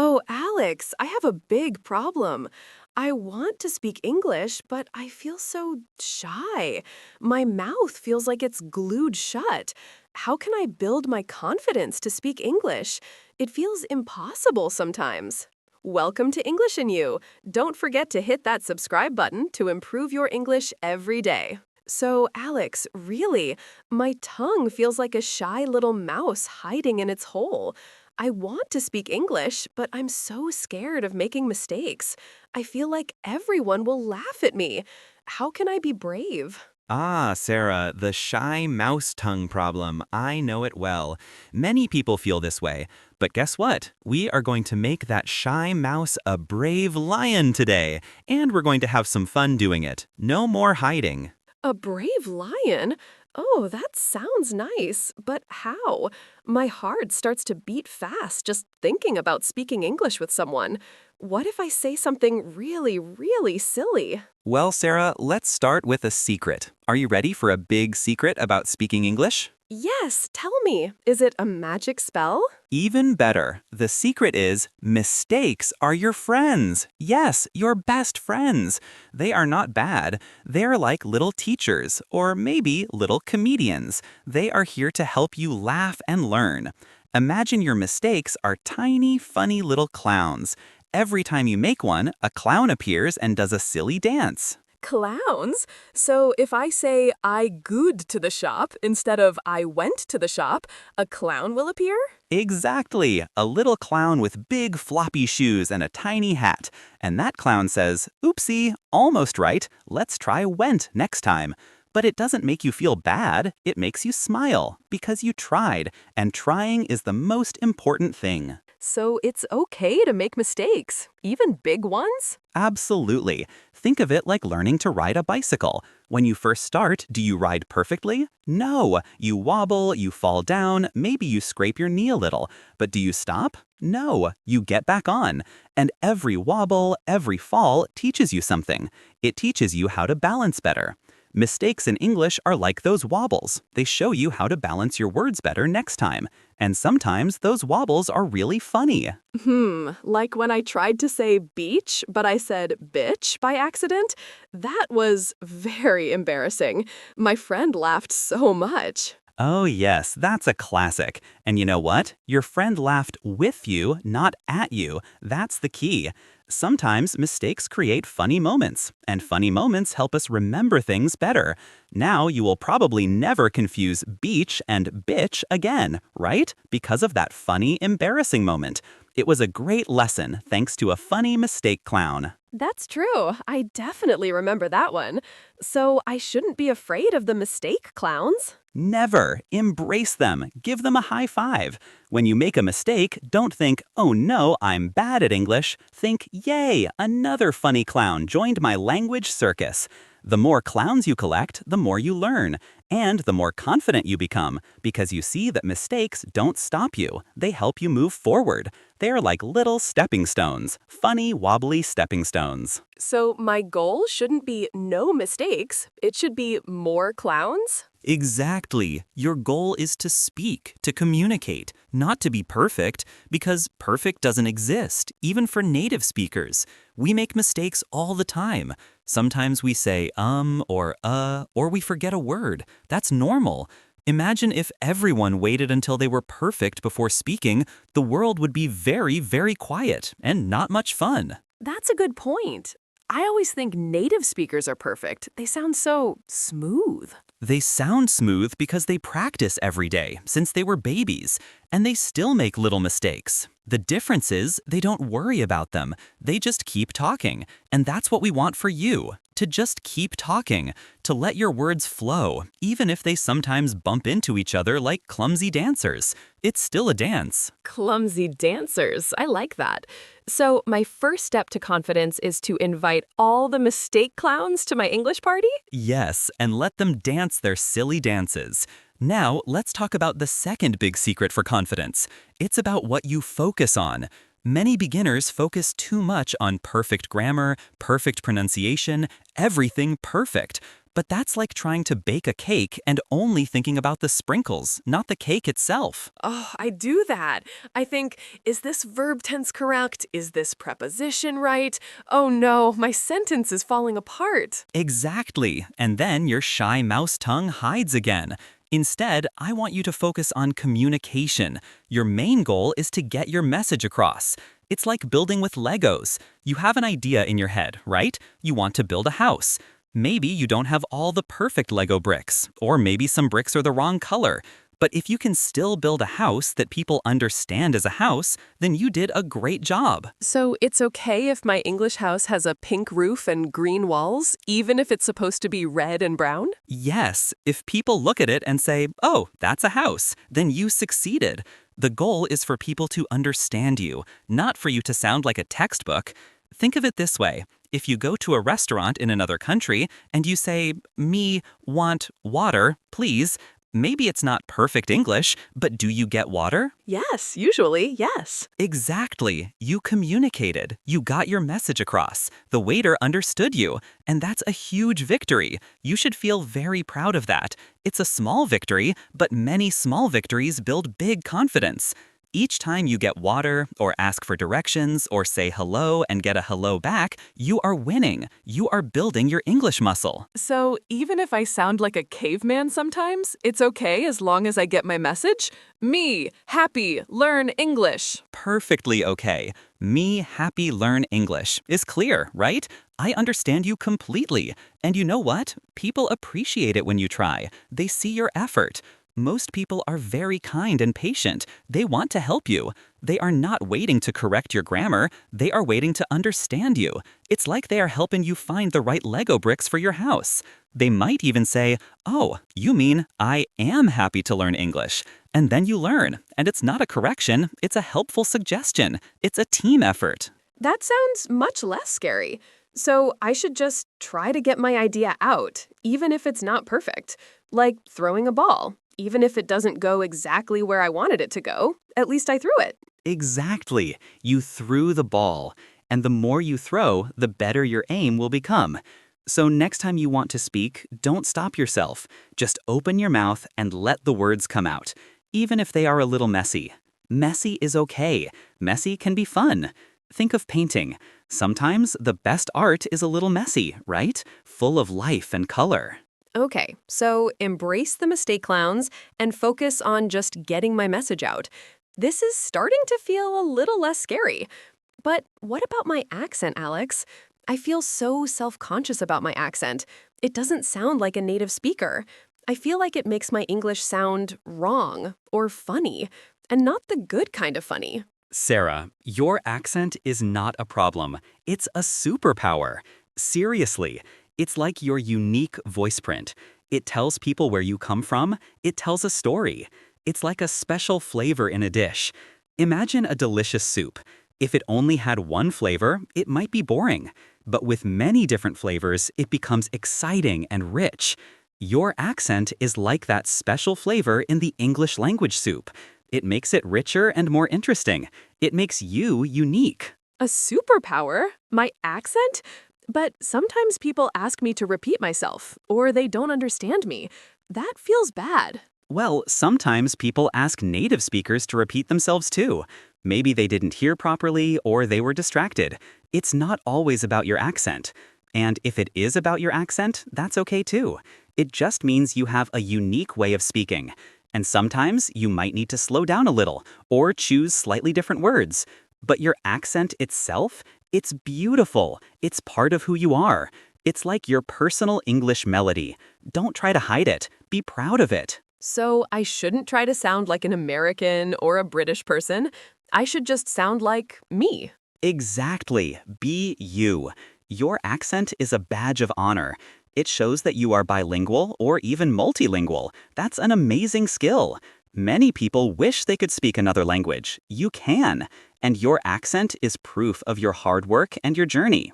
Oh, Alex, I have a big problem. I want to speak English, but I feel so shy. My mouth feels like it's glued shut. How can I build my confidence to speak English? It feels impossible sometimes. Welcome to English in You. Don't forget to hit that subscribe button to improve your English every day. So, Alex, really, my tongue feels like a shy little mouse hiding in its hole. I want to speak English, but I'm so scared of making mistakes. I feel like everyone will laugh at me. How can I be brave? Ah, Sarah, the shy mouse tongue problem. I know it well. Many people feel this way. But guess what? We are going to make that shy mouse a brave lion today. And we're going to have some fun doing it. No more hiding. A brave lion? Oh, that sounds nice, but how? My heart starts to beat fast just thinking about speaking English with someone. What if I say something really, really silly? Well, Sarah, let's start with a secret. Are you ready for a big secret about speaking English? Yes, tell me, is it a magic spell? Even better, the secret is mistakes are your friends. Yes, your best friends. They are not bad. They're like little teachers, or maybe little comedians. They are here to help you laugh and learn. Imagine your mistakes are tiny, funny little clowns. Every time you make one, a clown appears and does a silly dance. Clowns? So if I say I good to the shop instead of I went to the shop, a clown will appear? Exactly, a little clown with big floppy shoes and a tiny hat. And that clown says, oopsie, almost right, let's try went next time. But it doesn't make you feel bad, it makes you smile, because you tried, and trying is the most important thing. So it's okay to make mistakes, even big ones? Absolutely. Think of it like learning to ride a bicycle. When you first start, do you ride perfectly? No. You wobble, you fall down, maybe you scrape your knee a little. But do you stop? No. You get back on. And every wobble, every fall teaches you something. It teaches you how to balance better. Mistakes in English are like those wobbles. They show you how to balance your words better next time. And sometimes those wobbles are really funny. Like when I tried to say beach, but I said bitch by accident? That was very embarrassing. My friend laughed so much. Oh, yes, that's a classic. And you know what? Your friend laughed with you, not at you. That's the key. Sometimes mistakes create funny moments, and funny moments help us remember things better. Now you will probably never confuse beach and bitch again, right? Because of that funny, embarrassing moment. It was a great lesson thanks to a funny mistake clown. That's true. I definitely remember that one. So I shouldn't be afraid of the mistake clowns? Never. Embrace them. Give them a high five. When you make a mistake, don't think, oh no, I'm bad at English. Think, yay, another funny clown joined my language circus. The more clowns you collect, the more you learn. And the more confident you become, because you see that mistakes don't stop you. They help you move forward. They're like little stepping stones, funny, wobbly stepping stones. So my goal shouldn't be no mistakes. It should be more clowns? Exactly. Your goal is to speak, to communicate, not to be perfect, because perfect doesn't exist, even for native speakers. We make mistakes all the time. Sometimes we say or we forget a word. That's normal. Imagine if everyone waited until they were perfect before speaking, the world would be very, very quiet and not much fun. That's a good point. I always think native speakers are perfect. They sound so smooth. They sound smooth because they practice every day since they were babies, and they still make little mistakes. The difference is they don't worry about them. They just keep talking, and that's what we want for you, to just keep talking, to let your words flow, even if they sometimes bump into each other like clumsy dancers. It's still a dance. Clumsy dancers. I like that. So my first step to confidence is to invite all the mistake clowns to my English party? Yes, and let them dance their silly dances. Now, let's talk about the second big secret for confidence. It's about what you focus on. Many beginners focus too much on perfect grammar, perfect pronunciation, everything perfect. But that's like trying to bake a cake and only thinking about the sprinkles, not the cake itself. Oh, I do that. I think, is this verb tense correct? Is this preposition right? Oh no, my sentence is falling apart. Exactly. And then your shy mouse tongue hides again. Instead, I want you to focus on communication. Your main goal is to get your message across. It's like building with Legos. You have an idea in your head, right? You want to build a house. Maybe you don't have all the perfect Lego bricks, or maybe some bricks are the wrong color. But if you can still build a house that people understand as a house, then you did a great job. So it's okay if my English house has a pink roof and green walls, even if it's supposed to be red and brown? Yes, if people look at it and say, oh, that's a house, then you succeeded. The goal is for people to understand you, not for you to sound like a textbook. Think of it this way. If you go to a restaurant in another country and you say, me want water, please, maybe it's not perfect English, but do you get water? Yes, usually, yes. Exactly. You communicated. You got your message across. The waiter understood you. And that's a huge victory. You should feel very proud of that. It's a small victory, but many small victories build big confidence. Each time you get water, or ask for directions, or say hello and get a hello back, you are winning. You are building your English muscle. So even if I sound like a caveman sometimes, it's okay as long as I get my message? Me, happy, learn English. Perfectly okay. Me happy learn English is clear, right? I understand you completely. And you know what? People appreciate it when you try. They see your effort. Most people are very kind and patient. They want to help you. They are not waiting to correct your grammar. They are waiting to understand you. It's like they are helping you find the right Lego bricks for your house. They might even say, oh, you mean I am happy to learn English. And then you learn. And it's not a correction. It's a helpful suggestion. It's a team effort. That sounds much less scary. So I should just try to get my idea out, even if it's not perfect. Like throwing a ball. Even if it doesn't go exactly where I wanted it to go, at least I threw it. Exactly. You threw the ball. And the more you throw, the better your aim will become. So next time you want to speak, don't stop yourself. Just open your mouth and let the words come out, even if they are a little messy. Messy is okay. Messy can be fun. Think of painting. Sometimes the best art is a little messy, right? Full of life and color. Okay, so embrace the mistake clowns and focus on just getting my message out. This is starting to feel a little less scary. But what about my accent, Alex? I feel so self-conscious about my accent. It doesn't sound like a native speaker. I feel like it makes my English sound wrong or funny, and not the good kind of funny. Sarah, your accent is not a problem. It's a superpower. Seriously, it's like your unique voice print. It tells people where you come from. It tells a story. It's like a special flavor in a dish. Imagine a delicious soup. If it only had one flavor, it might be boring. But with many different flavors, it becomes exciting and rich. Your accent is like that special flavor in the English language soup. It makes it richer and more interesting. It makes you unique. A superpower? My accent? But sometimes people ask me to repeat myself, or they don't understand me. That feels bad. Well, sometimes people ask native speakers to repeat themselves too. Maybe they didn't hear properly or they were distracted. It's not always about your accent. And if it is about your accent, that's okay too. It just means you have a unique way of speaking. And sometimes you might need to slow down a little or choose slightly different words. But your accent itself, it's beautiful. It's part of who you are. It's like your personal English melody. Don't try to hide it. Be proud of it. So I shouldn't try to sound like an American or a British person. I should just sound like me. Exactly. Be you. Your accent is a badge of honor. It shows that you are bilingual or even multilingual. That's an amazing skill. Many people wish they could speak another language. You can. And your accent is proof of your hard work and your journey.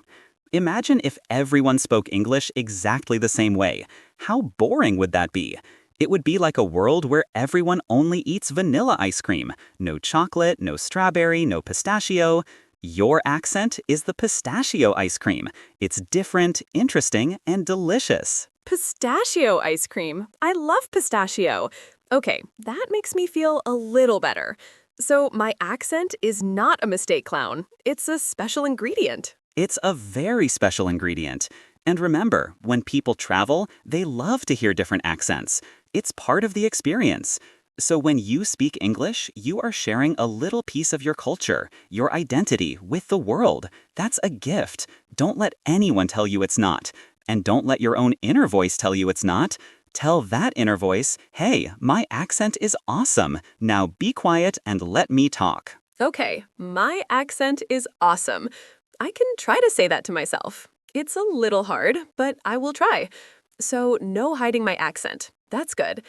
Imagine if everyone spoke English exactly the same way. How boring would that be? It would be like a world where everyone only eats vanilla ice cream. No chocolate, no strawberry, no pistachio. Your accent is the pistachio ice cream. It's different, interesting, and delicious. Pistachio ice cream. I love pistachio. Okay, that makes me feel a little better. So, my accent is not a mistake, clown. It's a special ingredient. It's a very special ingredient. And remember, when people travel, they love to hear different accents. It's part of the experience. So when you speak English, you are sharing a little piece of your culture, your identity with the world. That's a gift. Don't let anyone tell you it's not. And don't let your own inner voice tell you it's not. Tell that inner voice, hey, my accent is awesome. Now be quiet and let me talk. Okay, my accent is awesome. I can try to say that to myself. It's a little hard, but I will try. So, no hiding my accent. That's good.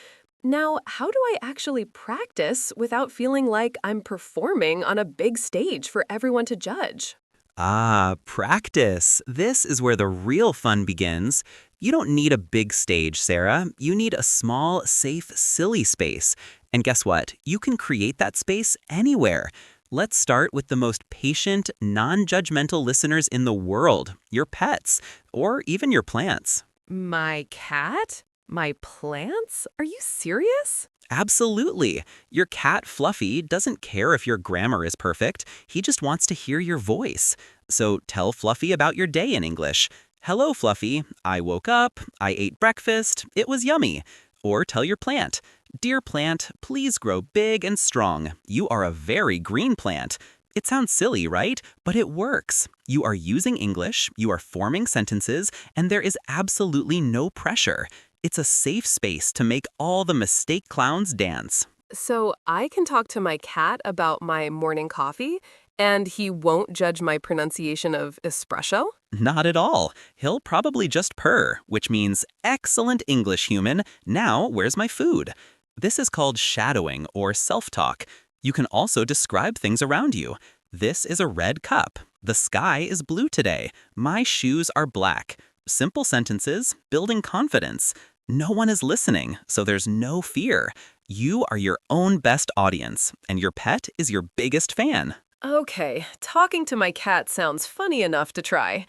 Now, how do I actually practice without feeling like I'm performing on a big stage for everyone to judge? Ah, practice. This is where the real fun begins. You don't need a big stage, Sarah. You need a small, safe, silly space. And guess what? You can create that space anywhere. Let's start with the most patient, non-judgmental listeners in the world, your pets, or even your plants. My cat? My plants? Are you serious? Absolutely. Your cat, Fluffy, doesn't care if your grammar is perfect. He just wants to hear your voice. So tell Fluffy about your day in English. Hello, Fluffy. I woke up. I ate breakfast. It was yummy. Or tell your plant. Dear plant, please grow big and strong. You are a very green plant. It sounds silly, right? But it works. You are using English, you are forming sentences, and there is absolutely no pressure. It's a safe space to make all the mistake clowns dance. So, I can talk to my cat about my morning coffee, and he won't judge my pronunciation of espresso? Not at all. He'll probably just purr, which means, excellent English, human. Now, where's my food? This is called shadowing or self-talk. You can also describe things around you. This is a red cup. The sky is blue today. My shoes are black. Simple sentences, building confidence. No one is listening, so there's no fear. You are your own best audience, and your pet is your biggest fan. Okay, talking to my cat sounds funny enough to try.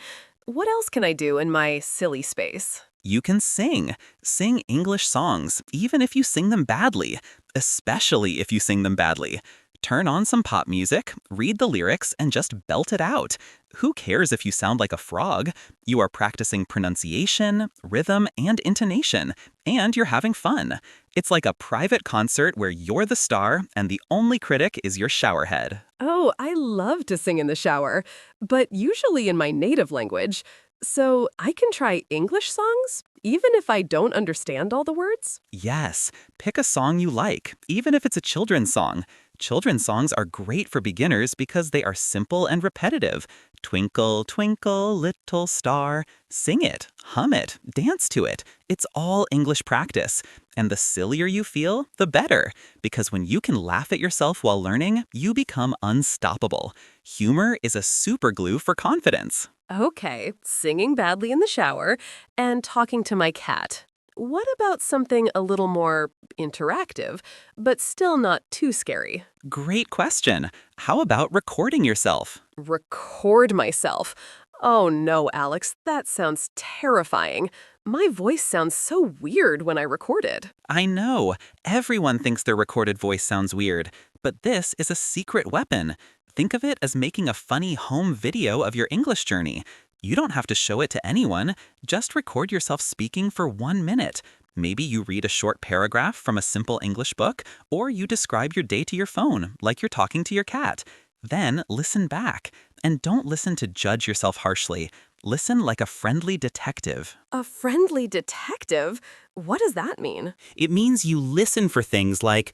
What else can I do in my silly space? You can sing. Sing English songs, even if you sing them badly, especially if you sing them badly. Turn on some pop music, read the lyrics, and just belt it out. Who cares if you sound like a frog? You are practicing pronunciation, rhythm, and intonation, and you're having fun. It's like a private concert where you're the star and the only critic is your showerhead. Oh, I love to sing in the shower, but usually in my native language. So I can try English songs, even if I don't understand all the words? Yes, pick a song you like, even if it's a children's song. Children's songs are great for beginners because they are simple and repetitive. Twinkle, twinkle, little star. Sing it, hum it, dance to it. It's all English practice. And the sillier you feel, the better. Because when you can laugh at yourself while learning, you become unstoppable. Humor is a super glue for confidence. Okay, singing badly in the shower and talking to my cat. What about something a little more interactive, but still not too scary? Great question. How about recording yourself? Record myself. Oh no, Alex, that sounds terrifying. My voice sounds so weird when I record it. I know. Everyone thinks their recorded voice sounds weird, but this is a secret weapon. Think of it as making a funny home video of your English journey. You don't have to show it to anyone. Just record yourself speaking for 1 minute. Maybe you read a short paragraph from a simple English book, or you describe your day to your phone, like you're talking to your cat. Then listen back. And don't listen to judge yourself harshly. Listen like a friendly detective. A friendly detective? What does that mean? It means you listen for things like,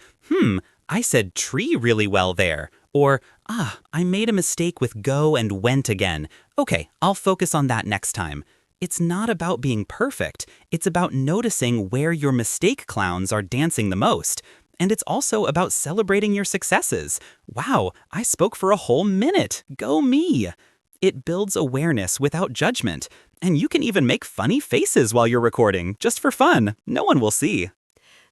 I said tree really well there. Or, I made a mistake with go and went again. Okay, I'll focus on that next time. It's not about being perfect. It's about noticing where your mistake clowns are dancing the most. And it's also about celebrating your successes. Wow, I spoke for a whole minute. Go me. It builds awareness without judgment. And you can even make funny faces while you're recording, just for fun. No one will see.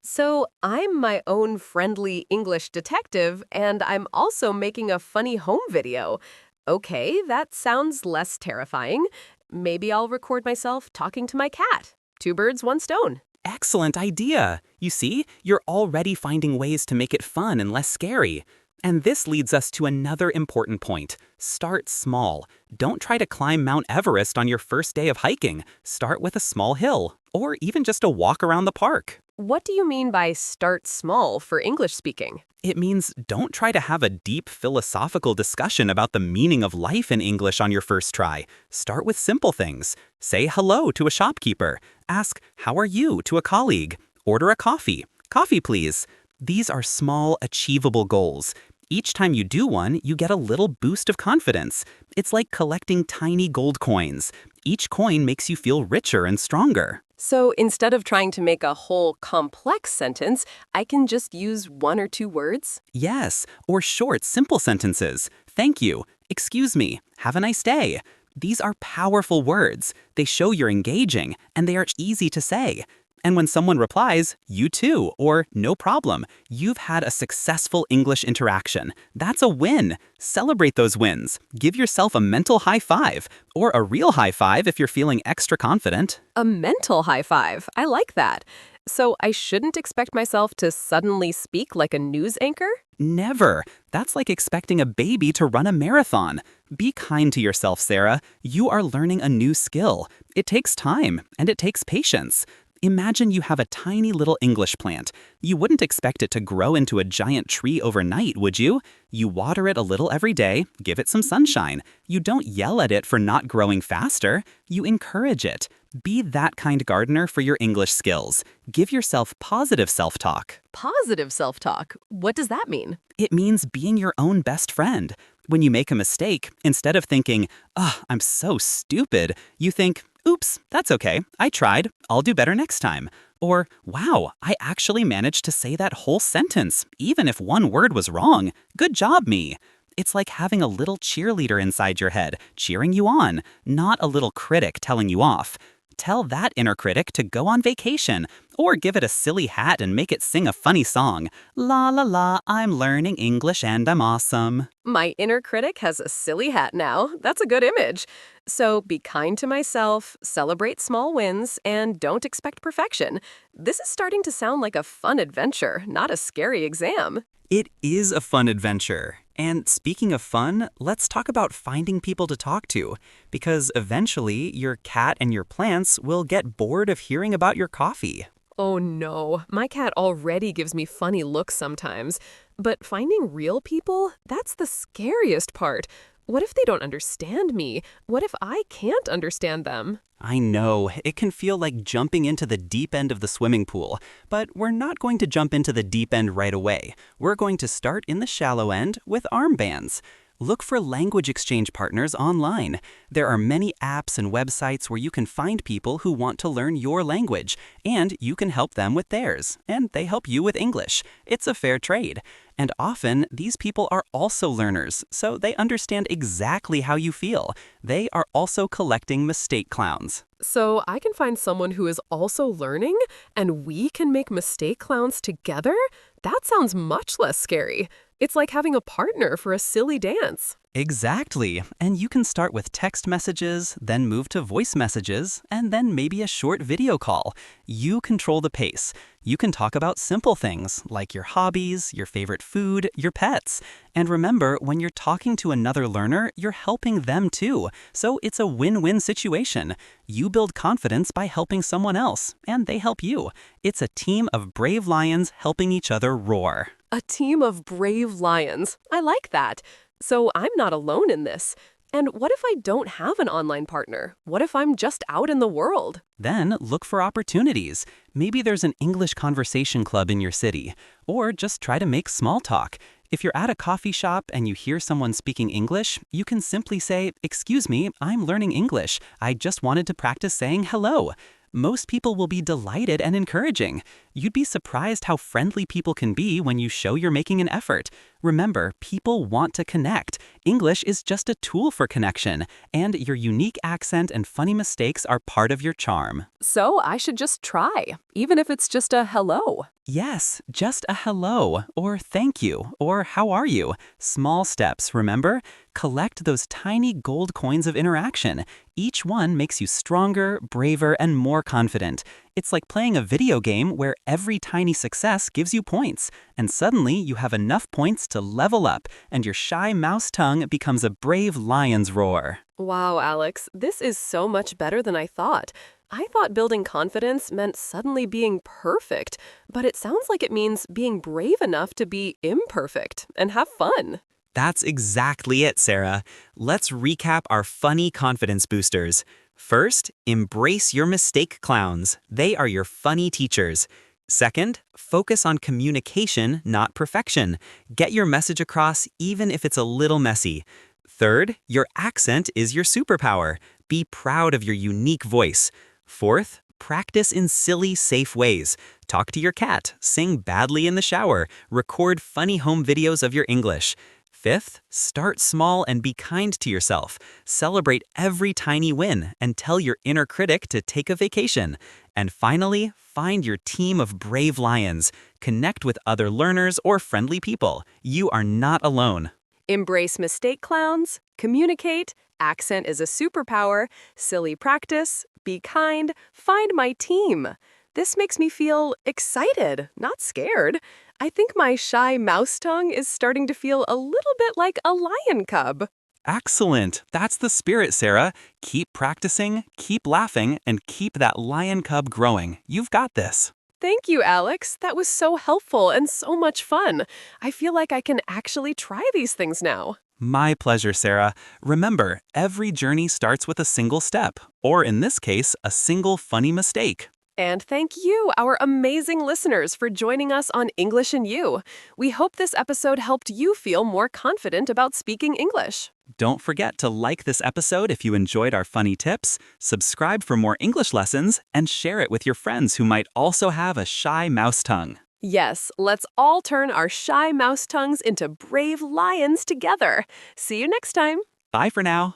So, I'm my own friendly English detective, and I'm also making a funny home video. Okay, that sounds less terrifying. Maybe I'll record myself talking to my cat. Two birds, one stone. Excellent idea! You see, you're already finding ways to make it fun and less scary. And this leads us to another important point. Start small. Don't try to climb Mount Everest on your first day of hiking. Start with a small hill, or even just a walk around the park. What do you mean by start small for English speaking? It means don't try to have a deep philosophical discussion about the meaning of life in English on your first try. Start with simple things. Say hello to a shopkeeper. Ask, how are you to a colleague. Order a coffee. Coffee, please. These are small, achievable goals. Each time you do one, you get a little boost of confidence. It's like collecting tiny gold coins. Each coin makes you feel richer and stronger. So instead of trying to make a whole complex sentence, I can just use one or two words? Yes, or short, simple sentences. Thank you. Excuse me. Have a nice day. These are powerful words. They show you're engaging, and they are easy to say. And when someone replies, you too, or no problem, you've had a successful English interaction. That's a win. Celebrate those wins. Give yourself a mental high five, or a real high five if you're feeling extra confident. A mental high five. I like that. So I shouldn't expect myself to suddenly speak like a news anchor? Never. That's like expecting a baby to run a marathon. Be kind to yourself, Sarah. You are learning a new skill. It takes time, and it takes patience. Imagine you have a tiny little English plant. You wouldn't expect it to grow into a giant tree overnight, would you? You water it a little every day, give it some sunshine. You don't yell at it for not growing faster. You encourage it. Be that kind gardener for your English skills. Give yourself positive self-talk. Positive self-talk. What does that mean? It means being your own best friend. When you make a mistake, instead of thinking, I'm so stupid, you think, oops, that's okay. I tried. I'll do better next time. Or, wow, I actually managed to say that whole sentence, even if one word was wrong. Good job, me. It's like having a little cheerleader inside your head, cheering you on, not a little critic telling you off. Tell that inner critic to go on vacation, or give it a silly hat and make it sing a funny song. La la la, I'm learning English and I'm awesome. My inner critic has a silly hat now. That's a good image. So be kind to myself, celebrate small wins, and don't expect perfection. This is starting to sound like a fun adventure, not a scary exam. It is a fun adventure. And speaking of fun, let's talk about finding people to talk to. Because eventually, your cat and your plants will get bored of hearing about your coffee. Oh no, my cat already gives me funny looks sometimes. But finding real people, that's the scariest part. What if they don't understand me? What if I can't understand them? I know, it can feel like jumping into the deep end of the swimming pool, but we're not going to jump into the deep end right away. We're going to start in the shallow end with armbands. Look for language exchange partners online. There are many apps and websites where you can find people who want to learn your language, and you can help them with theirs, and they help you with English. It's a fair trade. And often, these people are also learners, so they understand exactly how you feel. They are also collecting mistake clowns. So I can find someone who is also learning, and we can make mistake clowns together? That sounds much less scary. It's like having a partner for a silly dance. Exactly. And you can start with text messages, then move to voice messages, and then maybe a short video call. You control the pace. You can talk about simple things like your hobbies, your favorite food, your pets. And remember, when you're talking to another learner, you're helping them too. So it's a win-win situation. You build confidence by helping someone else, and they help you. It's a team of brave lions helping each other roar. A team of brave lions. I like that. So I'm not alone in this. And what if I don't have an online partner? What if I'm just out in the world? Then look for opportunities. Maybe there's an English conversation club in your city. Or just try to make small talk. If you're at a coffee shop and you hear someone speaking English, you can simply say, "Excuse me, I'm learning English. I just wanted to practice saying hello." Most people will be delighted and encouraging. You'd be surprised how friendly people can be when you show you're making an effort. Remember, people want to connect. English is just a tool for connection, and your unique accent and funny mistakes are part of your charm. So I should just try, even if it's just a hello. Yes, just a hello, or thank you, or how are you? Small steps, remember? Collect those tiny gold coins of interaction. Each one makes you stronger, braver, and more confident. It's like playing a video game where every tiny success gives you points, and suddenly you have enough points to level up, and your shy mouse tongue becomes a brave lion's roar. Wow, Alex, this is so much better than I thought. I thought building confidence meant suddenly being perfect, but it sounds like it means being brave enough to be imperfect and have fun. That's exactly it, Sarah. Let's recap our funny confidence boosters. First, embrace your mistake clowns. They are your funny teachers. Second, focus on communication, not perfection. Get your message across even if it's a little messy. Third, your accent is your superpower. Be proud of your unique voice. Fourth, practice in silly, safe ways. Talk to your cat, sing badly in the shower, record funny home videos of your English. Fifth, start small and be kind to yourself. Celebrate every tiny win and tell your inner critic to take a vacation. And finally, find your team of brave lions. Connect with other learners or friendly people. You are not alone. Embrace mistake clowns, communicate, accent is a superpower, silly practice, be kind, find my team. This makes me feel excited, not scared. I think my shy mouse tongue is starting to feel a little bit like a lion cub. Excellent. That's the spirit, Sarah. Keep practicing, keep laughing, and keep that lion cub growing. You've got this. Thank you, Alex. That was so helpful and so much fun. I feel like I can actually try these things now. My pleasure, Sarah. Remember, every journey starts with a single step, or in this case, a single funny mistake. And thank you, our amazing listeners, for joining us on English and You. We hope this episode helped you feel more confident about speaking English. Don't forget to like this episode if you enjoyed our funny tips, subscribe for more English lessons, and share it with your friends who might also have a shy mouse tongue. Yes, let's all turn our shy mouse tongues into brave lions together. See you next time. Bye for now.